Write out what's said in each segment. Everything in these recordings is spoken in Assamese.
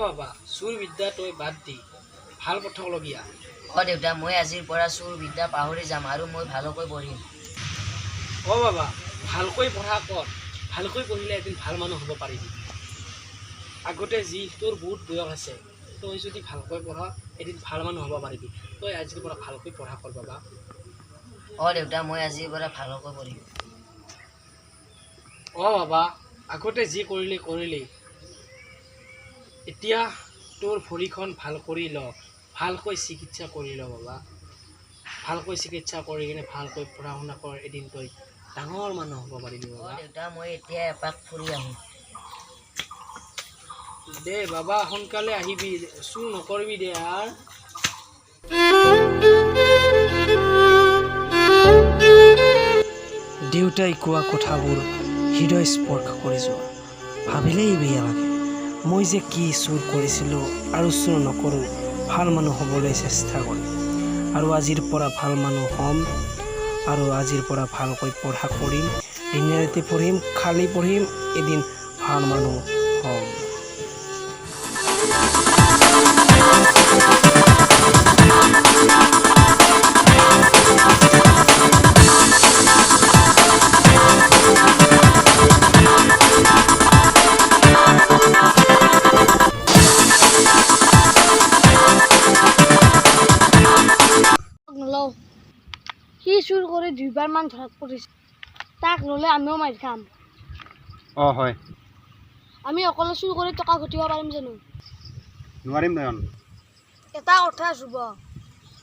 বাবা চুৰ বিদ্যা তই বাদ দি ভাল পঠকলগীয়া। দেউতা মই আজিৰ পৰা চুৰ বিদ্যা পাহৰি যাম আৰু মই ভালকৈ পঢ়িম। বাবা ভালকৈ পঢ়া কৰ, ভালকৈ পঢ়িলে এদিন ভাল মানুহ হ'ব পাৰিবি। আগতে যি তোৰ বহুত বয়স আছে, তই যদি ভালকৈ পঢ়া এদিন ভাল মানুহ হ'ব পাৰিবি। তই আজিৰ পৰা ভালকৈ পঢ়া কৰ বাবা। দেউতা মই আজিৰ পৰা ভালকৈ পঢ়িম। বাবা আগতে যি কৰিলি এতিয়া তোৰ ভৰিখন ভাল কৰি ল, ভালকৈ চিকিৎসা কৰি ল বাবা। ভালকৈ চিকিৎসা কৰি কিনে ভালকৈ পঢ়া শুনা কৰ, এদিন তই ডাঙৰ মানুহ হ'ব পাৰিবি বাবা। দেউতা মই এতিয়া এপাক ফুৰি আহোঁ। দে বাবা সোনকালে আহিবি, চুৰ নকৰিবি দে আৰ। দেউতাই কোৱা কথাবোৰ হৃদয় স্পৰ্শ কৰি যোৱা, ভাবিলেই বেয়া লাগে। মই যে কি চুৰ কৰিছিলোঁ আৰু চুৰ নকৰোঁ, ভাল মানুহ হ'বলৈ চেষ্টা কৰিম। আৰু আজিৰ পৰা ভাল মানুহ হ'ম, আৰু আজিৰ পৰা ভালকৈ পঢ়া কৰিম, দিনে ৰাতি পঢ়িম, খালি পঢ়িম, এদিন ভাল মানুহ হ'ম। সি চুৰ কৰি 2বাৰ মান ধৰাত পৰিছে, তাক ল'লে আমিও মাৰি খাম। হয় আমি অকলে চুৰ কৰি টকা ঘটিব পাৰিম জানো? নোৱাৰিম নয়ন। এটা কথা শুভ,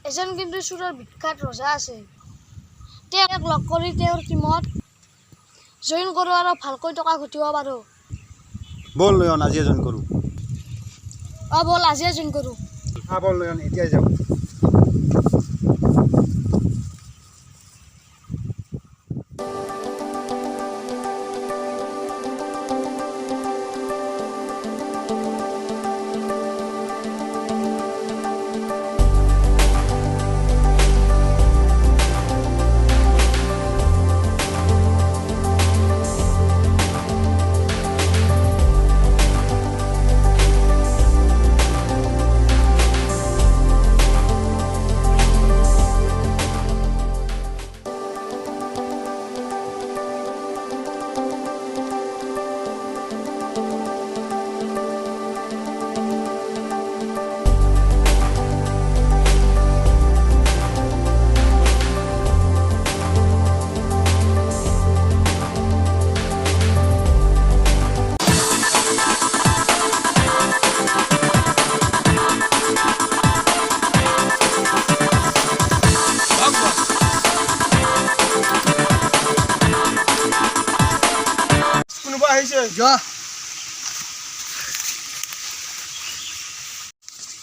এজন কিন্তু চুৰৰ বিখ্যাত ৰজা আছে। তেওঁক লগ কৰি তেওঁৰ টিমত জইন কৰোঁ আৰু ভালকৈ টকা ঘটিব পাৰোঁ। ব'ল নয়ন আজিয়ে জইন কৰোঁ। ব'ল আজিয়ে জইন কৰোঁ। ব'ল নয়ন এতিয়াই যাওঁ।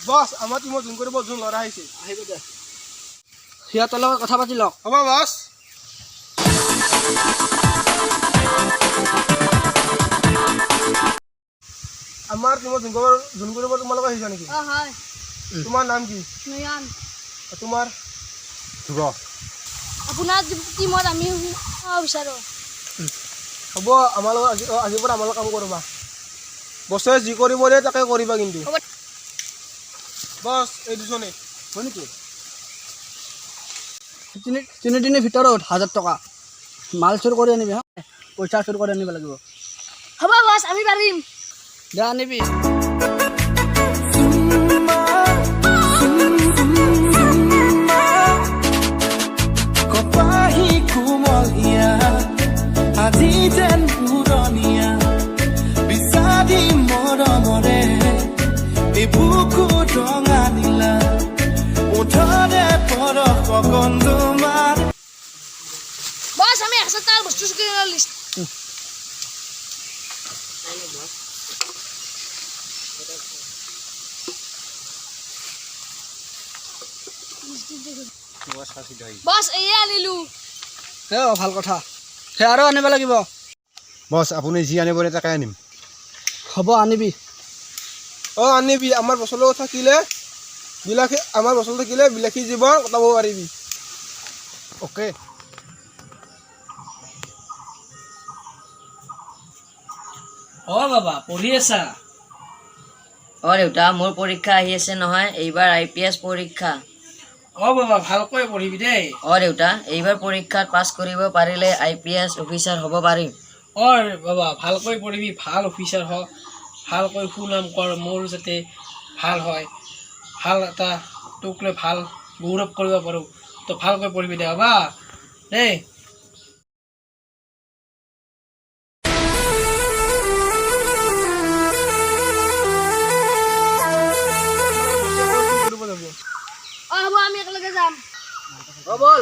বছ আমাৰ টিমত জইন কৰিব যোন ল'ৰা আহিছে, আহিব দে, সিহঁতৰ লগত কথা পাতি লওক। হ'ব বছ। আমাৰ টিমত জইন কৰিব তোমালোক আহিছা নেকি? হয়। তোমাৰ নাম কি? নয়ন। তোমাৰ? ধ্ৰুৱ। আপোনাৰ টিমত আমি বিচাৰোঁ। হ'ব আমাৰ লগত আজিৰ পৰা আমাৰ লগত কাম কৰিবা। বছে যি কৰিব দিয়ে তাকে কৰিবা কিন্তু। বছ এই দুজনে হয় নেকি? তিনিদিনৰ ভিতৰত 1000 টকা মাল চুৰ কৰি আনিবি, হা পইচা চুৰ কৰি আনিব লাগিব। হ'ব বছ আমি পাৰিম। দে আনিবি। কপাহী কোমলীয়া আজি যেন পুৰণীয়া বিচাৰি মৰমৰে এই বুকু ৰঙা নীলা মুঠৰে পৰশ ককন তোমাৰ। বছ আমি 1000 টকাৰ বস্তু কিনাৰ লিষ্ট। বছ এয়ে আনিলো। ভাল কথা, সেই আৰু আনিব লাগিব। বছ আপুনি যি আনিব দিয়ে তাকে আনিম। হ'ব আনিবি। আনিবি। আমাৰ বছৰ লগত থাকিলে বিলাসী জীৱন কটাব পাৰিবি। অ'কে। বাবা পঢ়ি আছা? অ দেউতা মোৰ পৰীক্ষা আহি আছে নহয় এইবাৰ IPS পৰীক্ষা অঁ বাবা ভালকৈ পঢ়িবি দেই অ দেউতা এইবাৰ পৰীক্ষাত পাছ কৰিব পাৰিলে IPS অফিচাৰ হ'ব পাৰিম অঁ বাবা ভালকৈ পঢ়িবি ভাল অফিচাৰ হ ভালকৈ সুনাম কৰ মোৰ যাতে ভাল হয় ভাল এটা তোক লৈ ভাল গৌৰৱ কৰিব পাৰোঁ তো ভালকৈ পঢ়িবি দে বাবা দেই অঁ হ'ব আমি একেলগে যাম অ বল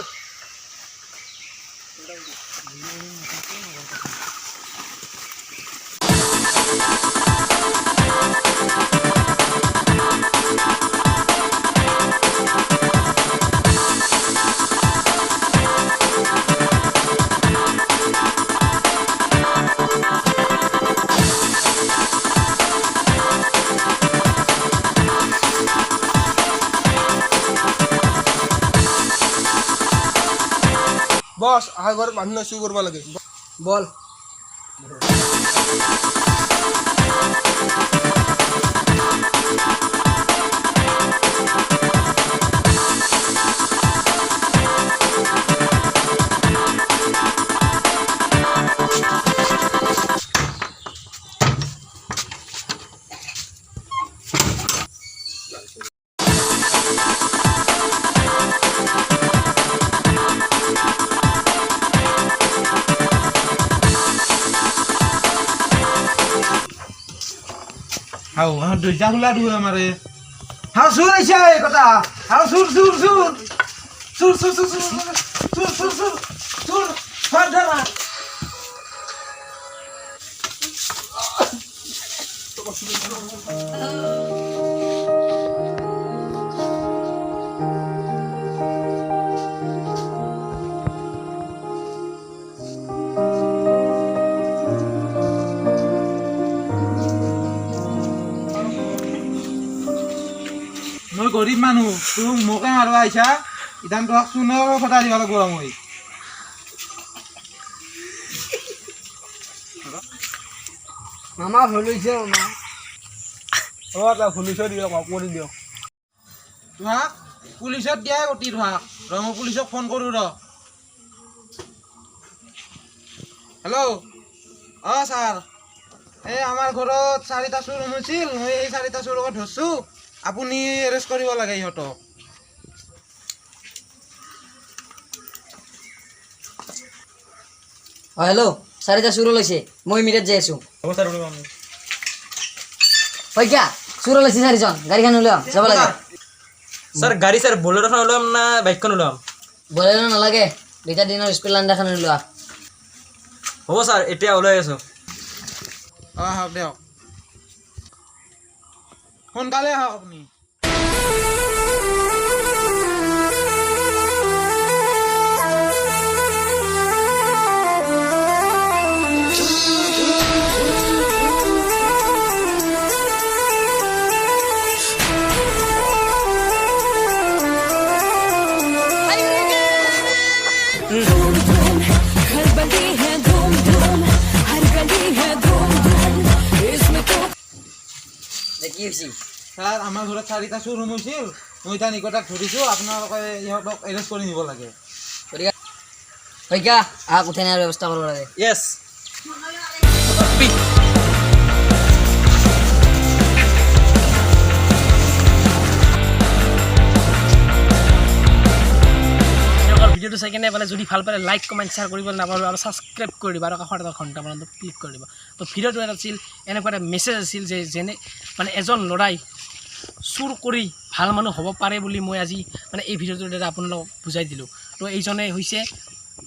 বছ আহাৰ ঘৰত মানুহ চুৰ কৰিব লাগে বল হাও দুইটা খোলা দূৰ আমাৰে হাও চুৰ আহিছে এই কথা হাও চুৰ চুৰ চুৰ চুৰ চুৰ চুৰ চুৰ চুৰ চুৰ চুৰ চুৰ ফাদাৰা মই গৰিব মানুহ তুমি মোকে মাৰব আইসা ইদান তোক চুনৰ কথা দিব লাগিব মই মামা ভুল হৈছে মামা অ তা পুলিচ দিয়ক কৰি দিয়ক তোমাক পুলিচত দিয়াই অতি তোমাক মই পুলিচক ফোন কৰোঁ ৰ হেল্ল' অ ছাৰ এই আমাৰ ঘৰত 4টা চোৰ হৈছিল মই এই 4টা চোৰক ধৰছোঁ আপুনি এৰেষ্ট কৰিব লাগে ইহঁতক অ হেল্ল' 4টা চুৰ লৈছে মই মিৰত যাই আছো হ'ব ছাৰ উলিয়াম শইকীয়া চুৰ লৈছে 4জন গাড়ীখন উলিয়াম যাব লাগে ছাৰ গাড়ী ছাৰ বলেৰ'খন উলিয়াম না বাইকখন উলিয়াম বলেৰো নালাগে 2টা দিনৰ স্প্লেণ্ডাৰখন উলিওৱা হ'ব ছাৰ এতিয়া ওলাই আছোঁ অ আহক দিয়ক সোনকালে আহক আপুনি কি হৈছে ছাৰ আমাৰ ঘৰত 4টা চোৰ হৈছিল মই এতিয়া নিকটাক ধৰিছোঁ আপোনালোকে ইহঁতক এৰেষ্ট কৰি নিব লাগে শইকীয়া আহক উঠাই নিয়াৰ ব্যৱস্থা কৰিব লাগে য়েছ ভিডিঅ'টো চাই কেনে যদি ভাল পালে লাইক কমেণ্ট শ্বেয়াৰ কৰিব নাপাহৰিব আৰু ছাবস্ক্ৰাইব কৰি দিব আৰু কাষত এটা ঘণ্টা মানটো ক্লিক কৰি দিব তো ভিডিঅ'টো এটা আছিল এনেকুৱা এটা মেছেজ আছিল যে যেনে মানে এজন ল'ৰাই চুৰ কৰি ভাল মানুহ হ'ব পাৰে বুলি মই আজি মানে এই ভিডিঅ'টোৰ দ্বাৰা আপোনালোকক বুজাই দিলোঁ তো এইজনে হৈছে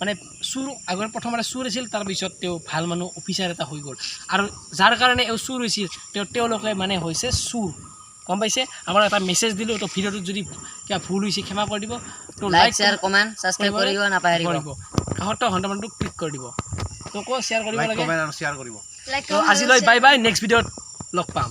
মানে চুৰ আগৰ প্ৰথমতে চুৰ আছিল তাৰপিছত তেওঁ ভাল মানুহ অফিচাৰ এটা হৈ গ'ল আৰু যাৰ কাৰণে এই চুৰ হৈছিল তেওঁলোকে মানে হৈছে চুৰ গম পাইছে আমাৰ এটা মেছেজ দিলোঁ তো ভিডিঅ'টোত যদি কিবা ভুল হৈছে ক্ষমা কৰি দিব তো লাইক শ্বেয়াৰ কমেণ্ট ছাবস্ক্ৰাইব কৰিব নাপাহৰিব কাষত ঘণ্টা মানটো ক্লিক কৰি দিব তো শ্বেয়াৰ কৰিব লাগে কমেণ্ট আৰু শ্বেয়াৰ কৰিব তো আজিলৈ বাই বাই নেক্সট ভিডিঅ'ত লগ পাম